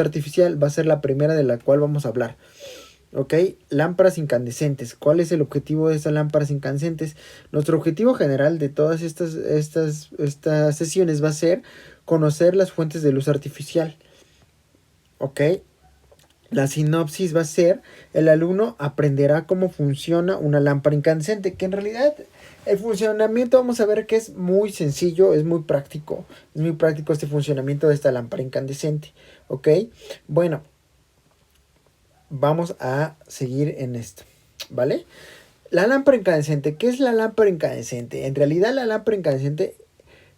artificial va a ser la primera de la cual vamos a hablar. Ok, lámparas incandescentes. ¿Cuál es el objetivo de estas lámparas incandescentes? Nuestro objetivo general de todas estas sesiones va a ser conocer las fuentes de luz artificial. Ok, la sinopsis va a ser: el alumno aprenderá cómo funciona una lámpara incandescente, que en realidad el funcionamiento vamos a ver que es muy sencillo, es muy práctico este funcionamiento de esta lámpara incandescente. Ok, bueno, vamos a seguir en esto, ¿vale? La lámpara incandescente. ¿Qué es la lámpara incandescente? En realidad la lámpara incandescente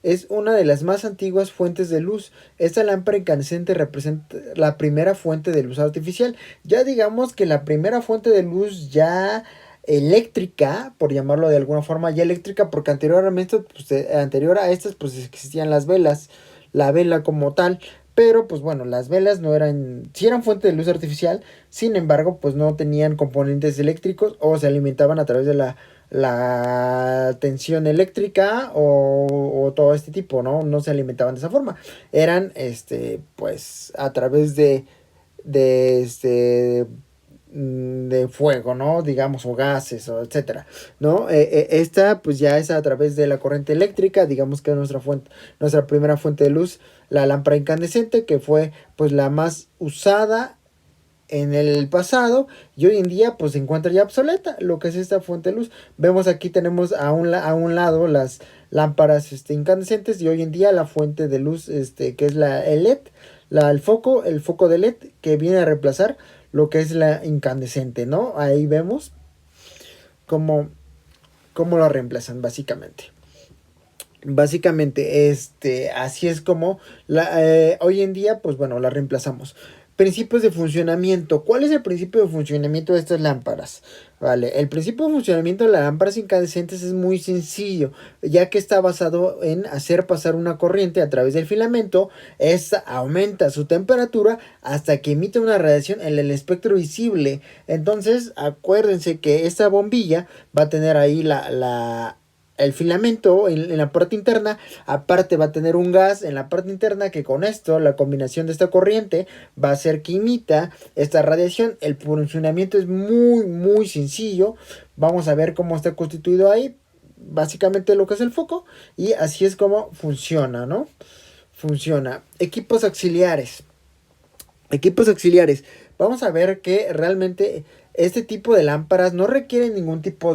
es una de las más antiguas fuentes de luz. Esta lámpara incandescente representa la primera fuente de luz artificial. Ya digamos que la primera fuente de luz ya eléctrica, por llamarlo de alguna forma, ya eléctrica, porque anteriormente, pues, anterior a estas, pues existían las velas, la vela como tal. Pero pues bueno, las velas no eran, sí eran fuente de luz artificial, sin embargo pues no tenían componentes eléctricos o se alimentaban a través de la tensión eléctrica o todo este tipo, ¿no? No se alimentaban de esa forma. Eran, pues a través de de fuego, ¿no? Digamos, o gases, o etcétera, ¿no? Esta, pues ya es a través de la corriente eléctrica, digamos que es nuestra primera fuente de luz, la lámpara incandescente, que fue, pues, la más usada en el pasado y hoy en día pues se encuentra ya obsoleta lo que es esta fuente de luz. Vemos aquí tenemos a un lado las lámparas incandescentes y hoy en día la fuente de luz que es el LED, el foco de LED que viene a reemplazar lo que es la incandescente, ¿no? Ahí vemos cómo, cómo lo reemplazan básicamente. Básicamente, así es como hoy en día, pues bueno, la reemplazamos. Principios de funcionamiento. ¿Cuál es el principio de funcionamiento de estas lámparas? Vale, el principio de funcionamiento de las lámparas incandescentes es muy sencillo, ya que está basado en hacer pasar una corriente a través del filamento. Esta aumenta su temperatura hasta que emite una radiación en el espectro visible. Entonces, acuérdense que esta bombilla va a tener ahí el filamento en la parte interna, aparte va a tener un gas en la parte interna que con esto, la combinación de esta corriente va a hacer que imita esta radiación. El funcionamiento es muy sencillo. Vamos a ver cómo está constituido ahí, básicamente lo que es el foco, y así es como funciona, ¿no? Funciona. Equipos auxiliares. Equipos auxiliares. Vamos a ver que realmente este tipo de lámparas no requieren ningún tipo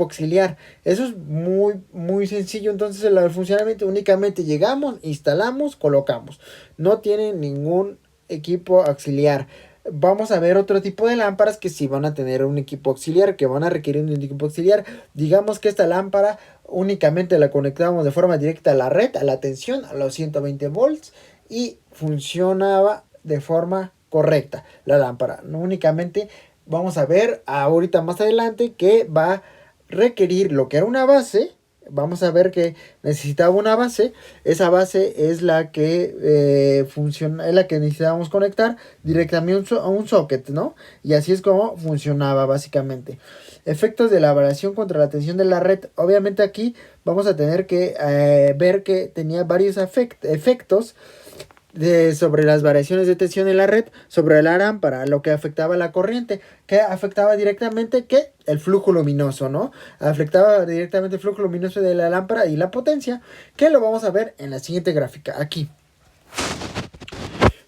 auxiliar. Eso es muy sencillo. Entonces el funcionamiento únicamente llegamos, instalamos, colocamos. No tiene ningún equipo auxiliar. Vamos a ver otro tipo de lámparas que sí van a tener un equipo auxiliar, que van a requerir un equipo auxiliar. Digamos que esta lámpara únicamente la conectamos de forma directa a la red, a la tensión, a los 120 volts, y funcionaba de forma correcta la lámpara. No únicamente vamos a ver ahorita más adelante que va a requerir lo que era una base. Vamos a ver que necesitaba una base. Esa base es la que funciona, es la que necesitábamos conectar directamente a un socket, ¿no? Y así es como funcionaba básicamente. Efectos de la variación contra la tensión de la red. Obviamente aquí vamos a tener que ver que tenía varios efectos sobre las variaciones de tensión en la red, sobre la lámpara, lo que afectaba la corriente, que afectaba directamente el flujo luminoso, ¿no? Afectaba directamente el flujo luminoso de la lámpara y la potencia, que lo vamos a ver en la siguiente gráfica, aquí.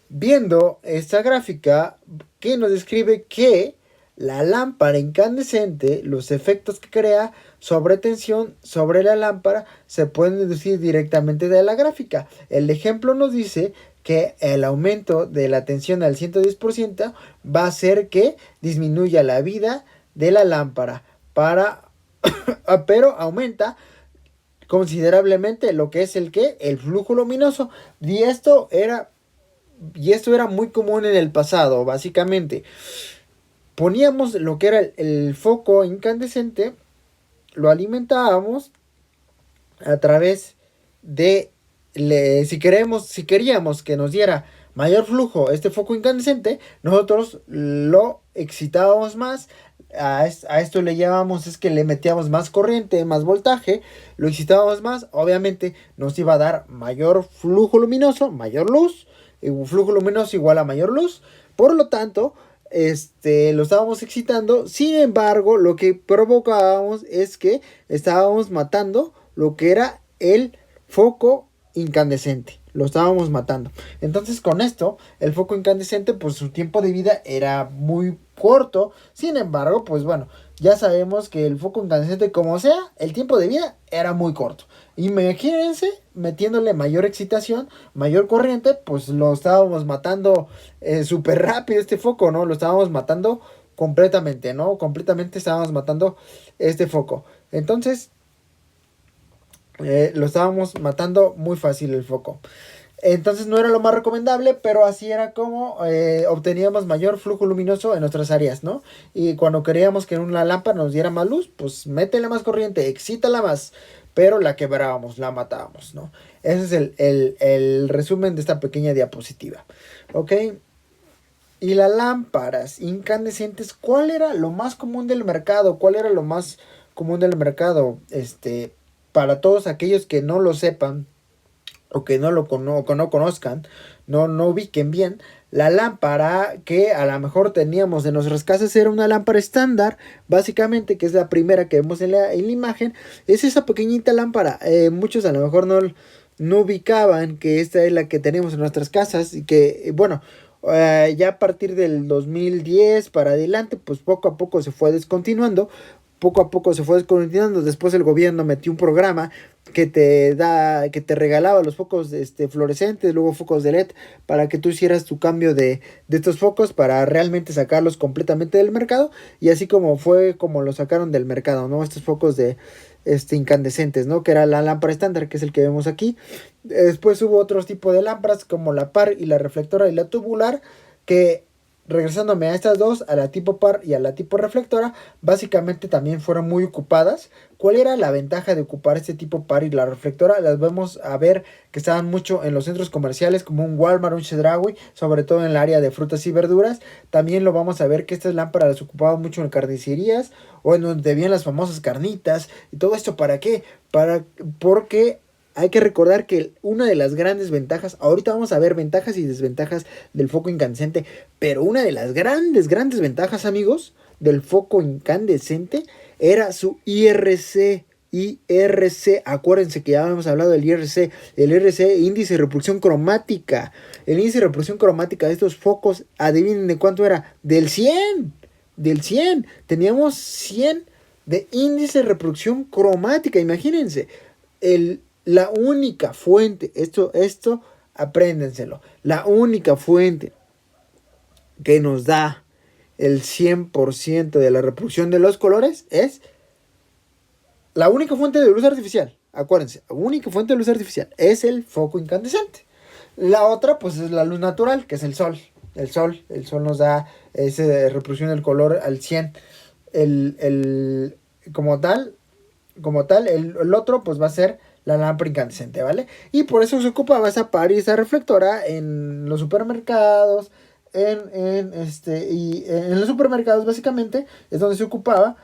Viendo esta gráfica que nos describe que la lámpara incandescente, los efectos que crea sobre tensión sobre la lámpara se pueden deducir directamente de la gráfica. El ejemplo nos dice que el aumento de la tensión al 110% va a hacer que disminuya la vida de la lámpara, pero aumenta considerablemente lo que es el flujo luminoso. Y esto era muy común en el pasado, básicamente. Poníamos lo que era el foco incandescente, lo alimentábamos a través de, si queríamos que nos diera mayor flujo este foco incandescente, nosotros lo excitábamos más. A esto le llamamos, es que le metíamos más corriente, más voltaje, lo excitábamos más, obviamente nos iba a dar mayor flujo luminoso, mayor luz, flujo luminoso igual a mayor luz. Por lo tanto, lo estábamos excitando. Sin embargo, lo que provocábamos es que estábamos matando lo que era el foco incandescente. Lo estábamos matando. Entonces, con esto, el foco incandescente, pues su tiempo de vida era muy corto. Sin embargo, pues bueno, ya sabemos que el foco incandescente, como sea, el tiempo de vida era muy corto. Imagínense metiéndole mayor excitación, mayor corriente, pues lo estábamos matando súper rápido este foco, ¿no? Lo estábamos matando completamente, ¿no? Completamente estábamos matando este foco. Entonces, lo estábamos matando muy fácil el foco. Entonces no era lo más recomendable, pero así era como obteníamos mayor flujo luminoso en nuestras áreas, ¿no? Y cuando queríamos que una lámpara nos diera más luz, pues métele más corriente, excítala más, pero la quebrábamos, la matábamos, ¿no? Ese es el resumen de esta pequeña diapositiva, ¿ok? Y las lámparas incandescentes, ¿cuál era lo más común del mercado? ¿Cuál era lo más común del mercado? Para todos aquellos que no lo sepan, o que no lo no conozcan, no ubiquen bien, la lámpara que a lo mejor teníamos en nuestras casas era una lámpara estándar, básicamente, que es la primera que vemos en la imagen, es esa pequeñita lámpara. Muchos a lo mejor no ubicaban que esta es la que tenemos en nuestras casas y que, bueno, ya a partir del 2010 para adelante, pues poco a poco se fue descontinuando. Poco a poco se fue descontinuando. Después el gobierno metió un programa que te regalaba los focos fluorescentes, luego focos de LED, para que tú hicieras tu cambio de estos focos para realmente sacarlos completamente del mercado. Y así como fue como lo sacaron del mercado, ¿no? Estos focos de incandescentes, ¿no? Que era la lámpara estándar, que es el que vemos aquí. Después hubo otros tipos de lámparas como la par y la reflectora y la tubular, que regresándome a estas dos, a la tipo par y a la tipo reflectora, básicamente también fueron muy ocupadas. ¿Cuál era la ventaja de ocupar este tipo par y la reflectora? Las vemos a ver que estaban mucho en los centros comerciales como un Walmart, un Chedraui, sobre todo en el área de frutas y verduras. También lo vamos a ver que estas lámparas las ocupaban mucho en carnicerías o en donde habían las famosas carnitas. ¿Y todo esto para qué? Porque hay que recordar que una de las grandes ventajas, ahorita vamos a ver ventajas y desventajas del foco incandescente, pero una de las grandes ventajas, amigos, del foco incandescente era su IRC. IRC, acuérdense que ya hemos hablado del IRC, el IRC, índice de repulsión cromática. El índice de repulsión cromática de estos focos, adivinen de cuánto era, del 100, teníamos 100 de índice de reproducción cromática, imagínense, la única fuente, esto apréndenselo, la única fuente que nos da el 100% de la reproducción de los colores es la única fuente de luz artificial. Acuérdense, la única fuente de luz artificial es el foco incandescente. La otra, pues, es la luz natural, que es el sol. El sol nos da esa reproducción del color al 100. Como tal, el otro, pues, va a ser la lámpara incandescente, ¿vale? Y por eso se ocupaba esa par y esa reflectora en los supermercados, y en los supermercados básicamente es donde se ocupaba,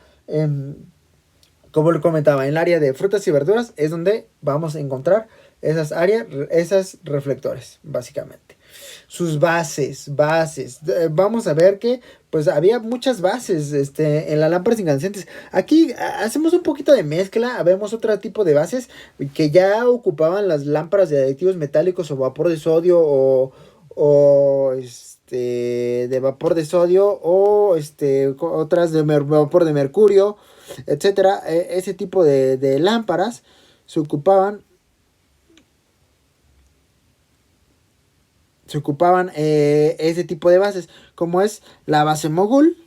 como le comentaba, en el área de frutas y verduras es donde vamos a encontrar esas reflectores, básicamente. Sus bases, vamos a ver que pues había muchas bases en las lámparas incandescentes. Aquí hacemos un poquito de mezcla, vemos otro tipo de bases que ya ocupaban las lámparas de aditivos metálicos o vapor de sodio o de vapor de sodio o otras de vapor de mercurio, etcétera. Ese tipo de lámparas se ocupaban ese tipo de bases, como es la base Mogul.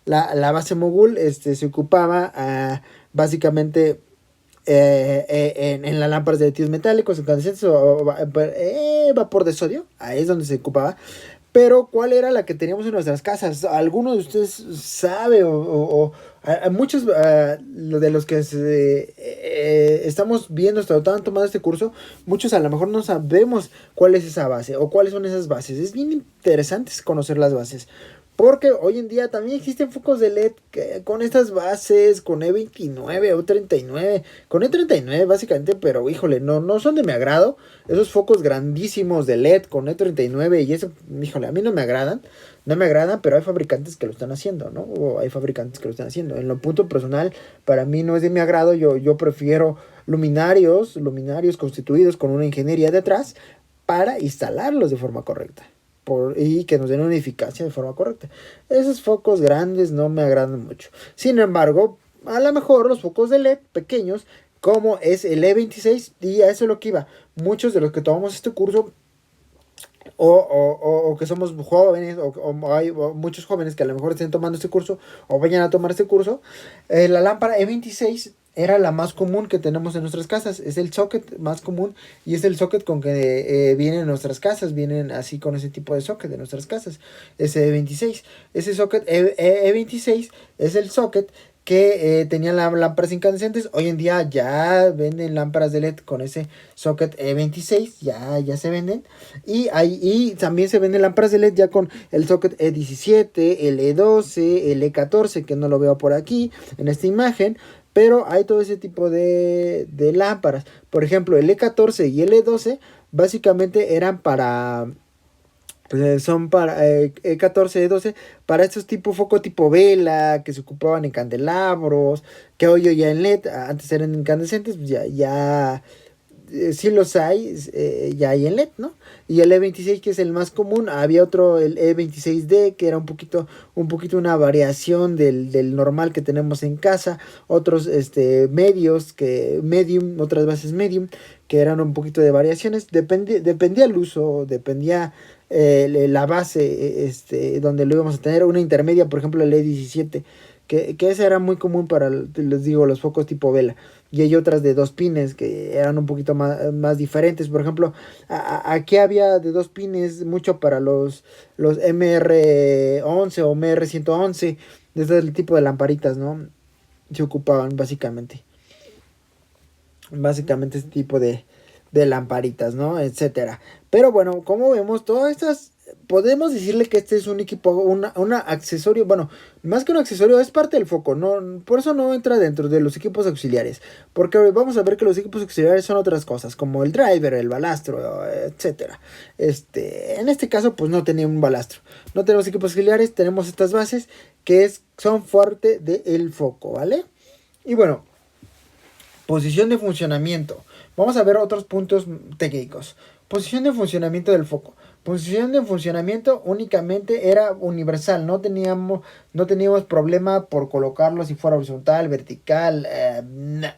La base Mogul se ocupaba básicamente en las lámparas de aditivos metálicos, incandescentes o vapor de sodio. Ahí es donde se ocupaba. Pero ¿cuál era la que teníamos en nuestras casas? ¿Alguno de ustedes sabe o muchos de los que estamos viendo, están tomando este curso, muchos a lo mejor no sabemos cuál es esa base o cuáles son esas bases? Es bien interesante conocer las bases. Porque hoy en día también existen focos de LED con estas bases, con E29 o 39, con E39 básicamente, pero híjole, no son de mi agrado. Esos focos grandísimos de LED con E39 y eso, híjole, a mí no me agradan, pero hay fabricantes que lo están haciendo, ¿no? O hay fabricantes que lo están haciendo. En lo punto personal, para mí no es de mi agrado, yo prefiero luminarios constituidos con una ingeniería detrás para instalarlos de forma correcta y que nos den una eficacia de forma correcta. Esos focos grandes no me agradan mucho. Sin embargo, a lo mejor los focos de LED pequeños, como es el E26, y a eso es lo que iba. Muchos de los que tomamos este curso, o que somos jóvenes, o hay muchos jóvenes que a lo mejor estén tomando este curso, o vayan a tomar este curso, la lámpara E26 era la más común que tenemos en nuestras casas. Es el socket más común y es el socket con que vienen nuestras casas. Vienen así con ese tipo de socket de nuestras casas. Ese E26. Ese socket E26 es el socket que tenían lámparas incandescentes. Hoy en día ya venden lámparas de LED con ese socket E26. Ya se venden. Y también se venden lámparas de LED ya con el socket E17, el E12, el E14, que no lo veo por aquí en esta imagen. Pero hay todo ese tipo de lámparas. Por ejemplo, el E14 y el E12 básicamente eran para... son para E14, E12, para estos tipo foco tipo vela, que se ocupaban en candelabros, que hoy ya en LED, antes eran incandescentes, pues ya sí los hay, ya hay en LED, ¿no? Y el E26, que es el más común, había otro, el E26D, que era un poquito una variación del normal que tenemos en casa, otros medios, medium, otras bases medium, que eran un poquito de variaciones, dependía el uso, dependía la base donde lo íbamos a tener, una intermedia, por ejemplo el E17, que esa era muy común para, les digo, los focos tipo vela. Y hay otras de 2 pines que eran un poquito más diferentes. Por ejemplo, aquí había de 2 pines mucho para los MR11 o MR111. De ese tipo de lamparitas, ¿no? Se ocupaban básicamente. Básicamente este tipo de lamparitas, ¿no? Etcétera. Pero bueno, como vemos, todas estas... Podemos decirle que este es un equipo, una accesorio, bueno, más que un accesorio, es parte del foco, no, por eso no entra dentro de los equipos auxiliares, porque vamos a ver que los equipos auxiliares son otras cosas, como el driver, el balastro, etcétera. En este caso, pues no tenía un balastro, no tenemos equipos auxiliares, tenemos estas bases que son fuerte del foco, ¿vale? Y bueno, posición de funcionamiento. Vamos a ver otros puntos técnicos. Posición de funcionamiento del foco. Posición de funcionamiento únicamente era universal. No teníamos problema por colocarlo si fuera horizontal, vertical.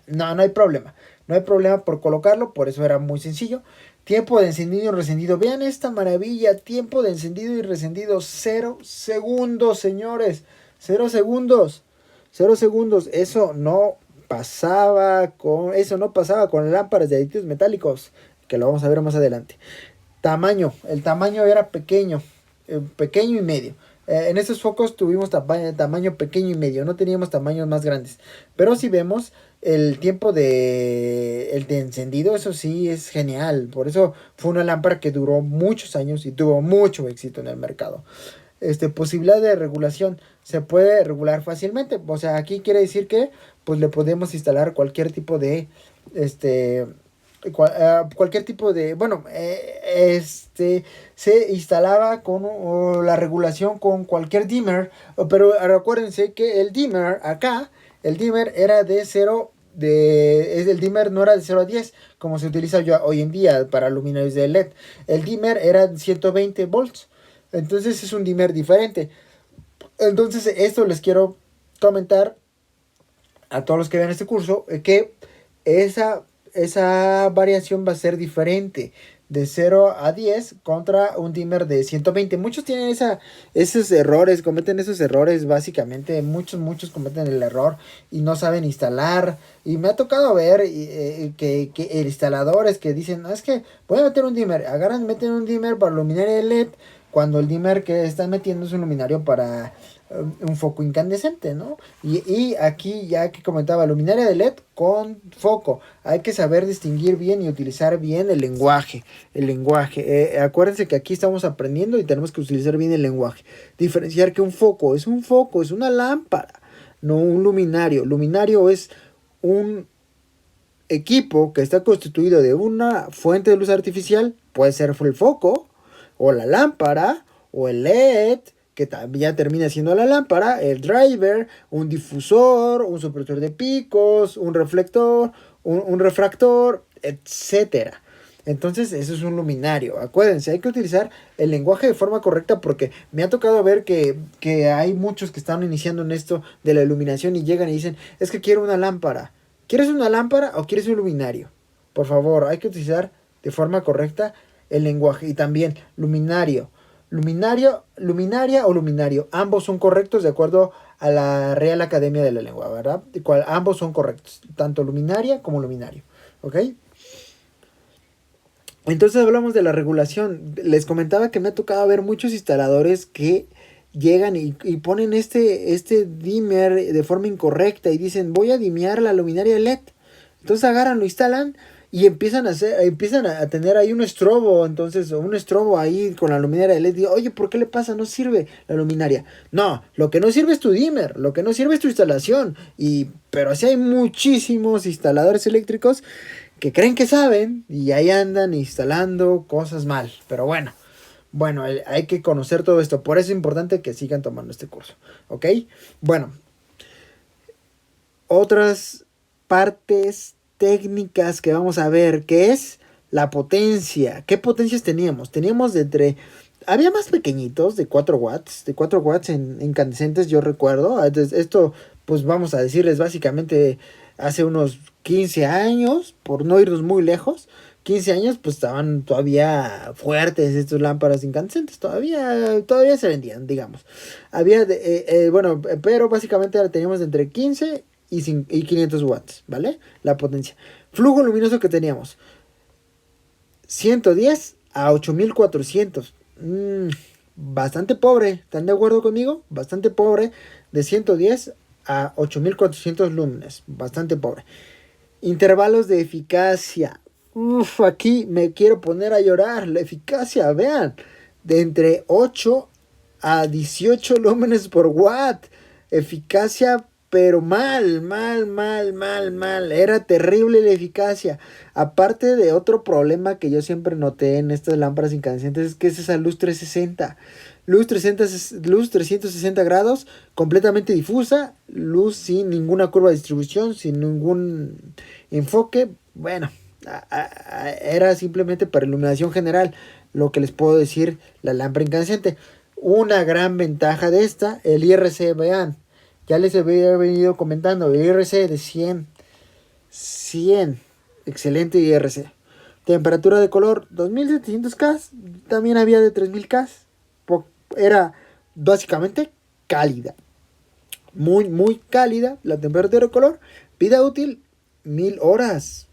No hay problema. No hay problema por colocarlo. Por eso era muy sencillo. Tiempo de encendido y recendido. Vean esta maravilla. Tiempo de encendido y recendido. 0 segundos, señores. 0 segundos. 0 segundos. Eso no pasaba con lámparas de aditivos metálicos, que lo vamos a ver más adelante. El tamaño era pequeño y medio. En estos focos tuvimos tamaño pequeño y medio, no teníamos tamaños más grandes. Pero si vemos el tiempo el de encendido, eso sí es genial. Por eso fue una lámpara que duró muchos años y tuvo mucho éxito en el mercado. Posibilidad de regulación, se puede regular fácilmente. O sea, aquí quiere decir que pues le podemos instalar cualquier tipo de cualquier tipo de, bueno, se instalaba con la regulación con cualquier dimmer, pero recuérdense que el dimmer acá, el dimmer era de 0, el dimmer no era de 0 a 10 como se utiliza hoy en día para luminarios de LED. El dimmer era 120 volts, entonces es un dimmer diferente. Entonces esto les quiero comentar a todos los que vean este curso, que esa variación va a ser diferente de 0 a 10 contra un dimmer de 120. Muchos tienen esos errores, cometen esos errores básicamente. Muchos cometen el error y no saben instalar. Y me ha tocado ver que instaladores que dicen, es que voy a meter un dimmer. Agarran, meten un dimmer para iluminar el LED cuando el dimmer que están metiendo es un luminario para un foco incandescente, ¿no? Y aquí ya que comentaba, luminaria de LED con foco. Hay que saber distinguir bien y utilizar bien el lenguaje. El lenguaje. Acuérdense que aquí estamos aprendiendo y tenemos que utilizar bien el lenguaje. Diferenciar que un foco, es una lámpara, no un luminario. Luminario es un equipo que está constituido de una fuente de luz artificial, puede ser el foco, o la lámpara, o el LED, que también termina siendo la lámpara, el driver, un difusor, un supresor de picos, un reflector, un refractor, etcétera. Entonces, eso es un luminario. Acuérdense, hay que utilizar el lenguaje de forma correcta porque me ha tocado ver que hay muchos que están iniciando en esto de la iluminación y llegan y dicen, es que quiero una lámpara. ¿Quieres una lámpara o quieres un luminario? Por favor, hay que utilizar de forma correcta el lenguaje. Y también, luminario. Luminaria o luminario. Ambos son correctos de acuerdo a la Real Academia de la Lengua, ¿verdad? Ambos son correctos. Tanto luminaria como luminario. ¿Ok? Entonces hablamos de la regulación. Les comentaba que me ha tocado ver muchos instaladores que llegan y ponen este dimmer de forma incorrecta y dicen voy a dimear la luminaria LED. Entonces agarran, lo instalan y empiezan a tener ahí un estrobo, entonces un estrobo ahí con la luminaria LED. Digo, oye, ¿por qué le pasa? No sirve la luminaria. No, lo que no sirve es tu dimmer, lo que no sirve es tu instalación. Pero así hay muchísimos instaladores eléctricos que creen que saben y ahí andan instalando cosas mal. Pero bueno, hay que conocer todo esto. Por eso es importante que sigan tomando este curso. ¿Ok? Bueno, otras partes técnicas que vamos a ver, que es la potencia. ¿Qué potencias teníamos? Teníamos había más pequeñitos, de 4 watts. De 4 watts en incandescentes, yo recuerdo. Esto, pues vamos a decirles básicamente hace unos 15 años, por no irnos muy lejos. 15 años, pues estaban todavía fuertes estas lámparas incandescentes, todavía se vendían, digamos. Pero básicamente la teníamos de entre 15 y 500 watts, ¿vale? La potencia. Flujo luminoso que teníamos, 110 a 8400. Bastante pobre, ¿están de acuerdo conmigo? Bastante pobre, de 110 a 8400 lúmenes, bastante pobre. Intervalos de eficacia. Aquí me quiero poner a llorar. La eficacia, vean, de entre 8 a 18 lúmenes por watt. Eficacia, pero mal. Era terrible la eficacia. Aparte de otro problema que yo siempre noté en estas lámparas incandescentes, es que es esa luz 360. Luz 360 grados, completamente difusa. Luz sin ninguna curva de distribución, sin ningún enfoque. Bueno, era simplemente para iluminación general, lo que les puedo decir la lámpara incandescente. Una gran ventaja de esta, el IRC, vean, ya les había venido comentando, el IRC de 100, excelente IRC. Temperatura de color 2700K, también había de 3000K, era básicamente cálida, muy cálida la temperatura de color. Vida útil 1000 horas.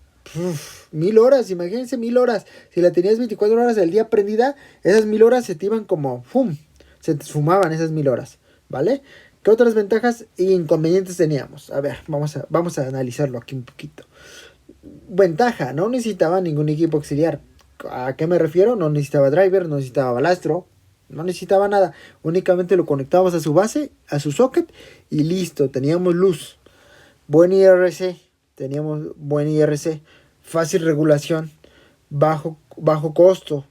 1000 horas, imagínense 1000 horas. Si la tenías 24 horas del día prendida, esas 1000 horas se te iban como se te fumaban esas 1000 horas, ¿vale? ¿Qué otras ventajas e inconvenientes teníamos? A ver, vamos a analizarlo aquí un poquito. Ventaja, no necesitaba ningún equipo auxiliar. ¿A qué me refiero? No necesitaba driver, no necesitaba balastro, no necesitaba nada. Únicamente lo conectabas a su base, a su socket y listo, teníamos luz. Buen IRC. Teníamos buen IRC, fácil regulación, bajo costo,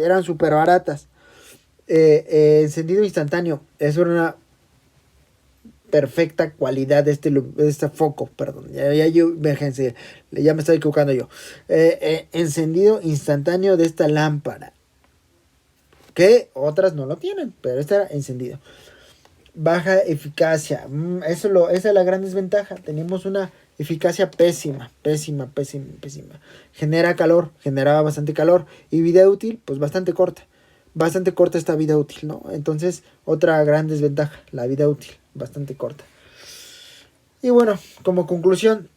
eran súper baratas. Encendido instantáneo, eso era una perfecta cualidad de este foco, perdón, ya me estoy equivocando yo. Encendido instantáneo de esta lámpara, que otras no lo tienen, pero esta era encendido. Baja eficacia, esa es la gran desventaja, tenemos una eficacia pésima. Generaba bastante calor. Y vida útil, pues bastante corta esta vida útil, ¿no? Entonces, otra gran desventaja, la vida útil, bastante corta. Y bueno, como conclusión,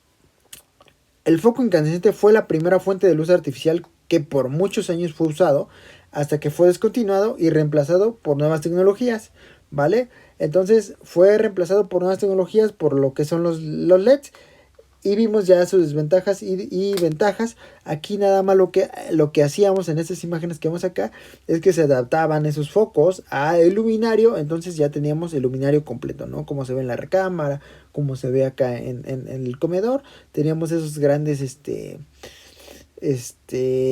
el foco incandescente fue la primera fuente de luz artificial que por muchos años fue usado. hasta que fue descontinuado y reemplazado por nuevas tecnologías, ¿vale? Entonces fue reemplazado por nuevas tecnologías, por lo que son los LEDs, y vimos ya sus desventajas y ventajas. Aquí nada más lo que hacíamos en estas imágenes que vemos acá es que se adaptaban esos focos al luminario, entonces ya teníamos el luminario completo, ¿no? Como se ve en la recámara, como se ve acá en el comedor, teníamos esos grandes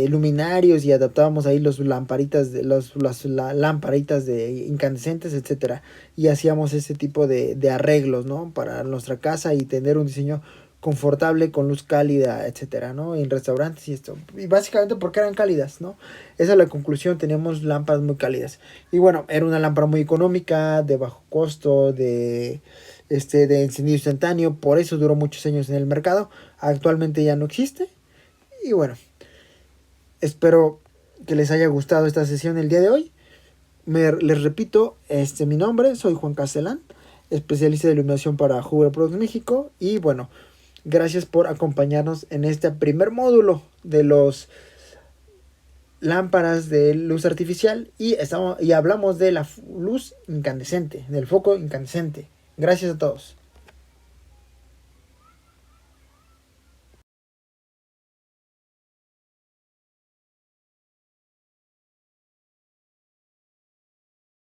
luminarios, y adaptábamos ahí los lamparitas de las lamparitas de incandescentes, etcétera, y hacíamos ese tipo de arreglos, ¿no? Para nuestra casa y tener un diseño confortable con luz cálida, etcétera, ¿no? En restaurantes y esto, y básicamente porque eran cálidas, ¿no? Esa es la conclusión, teníamos lámparas muy cálidas. Y bueno, era una lámpara muy económica, de bajo costo, de encendido instantáneo, por eso duró muchos años en el mercado. Actualmente ya no existe. Y bueno, espero que les haya gustado esta sesión el día de hoy. Les repito, mi nombre, soy Juan Castellán, especialista de iluminación para Huber Products México. Y bueno, gracias por acompañarnos en este primer módulo de los lámparas de luz artificial, y hablamos de la luz incandescente, del foco incandescente. Gracias a todos.